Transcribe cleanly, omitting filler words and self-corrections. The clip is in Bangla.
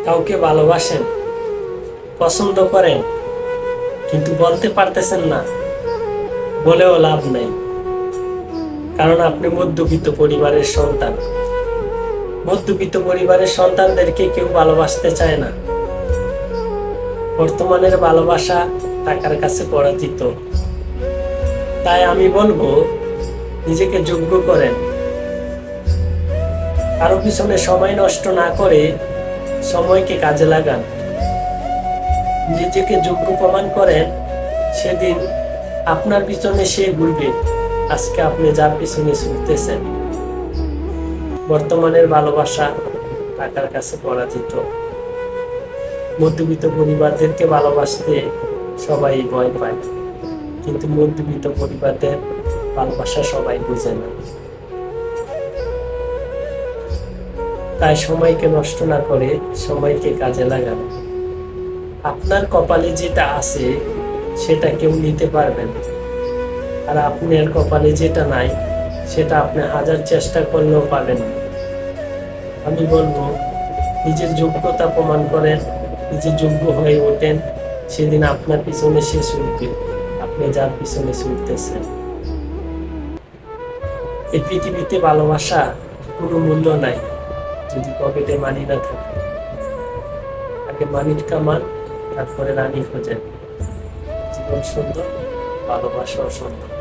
কাউকে ভালোবাসেন, পছন্দ করেন, কিন্তু বলতে পারতেছেন না, বলেও লাভ নেই। কারণ আপনি মধ্যবিত্ত পরিবারের সন্তান। মধ্যবিত্ত পরিবারের সন্তানদেরকে কেউ ভালোবাসতে চায় না। বর্তমানের ভালোবাসা টাকার কাছে পরাজিত। তাই আমি বলবো, নিজেকে যোগ্য করেন। কারো পিছনে সময় নষ্ট না করে সময়কে কাজে লাগান। নিজেকে যোগ্য প্রমাণ করেন, সেদিন আপনার পিছনে সে ঘুরবে। আজকে আপনি যার পিছনে ছুটতেছেন। বর্তমানের ভালোবাসা টাকার কাছে পরাজিত। মধ্যবিত্ত পরিবারদেরকে ভালোবাসতে সবাই ভয় পায়, কিন্তু মধ্যবিত্ত পরিবারদের ভালোবাসা সবাই বুঝে না। তাই সময়কে নষ্ট না করে সময়কে কাজে লাগান। আপনার কপালে যেটা আছে সেটা কেউ নিতে পারবে না, আর আপনার কপালে যেটা নাই সেটা আপনি হাজার চেষ্টা করলেও পাবেন না। আমি বলবো, নিজের যোগ্যতা প্রমাণ করেন, নিজের যোগ্য হয়ে ওঠেন। সেদিন আপনার পিছনে সে ছুটবে, আপনি যার পিছনে ছুটতেছেন। এই পৃথিবীতে ভালোবাসা কোনো মূল্য নাই যদি পকেটে মানি না থাকে। আগে মানির কামান, তারপরে রানী খোঁজেন। জীবন সুন্দর, ভালোবাসাও সুন্দর।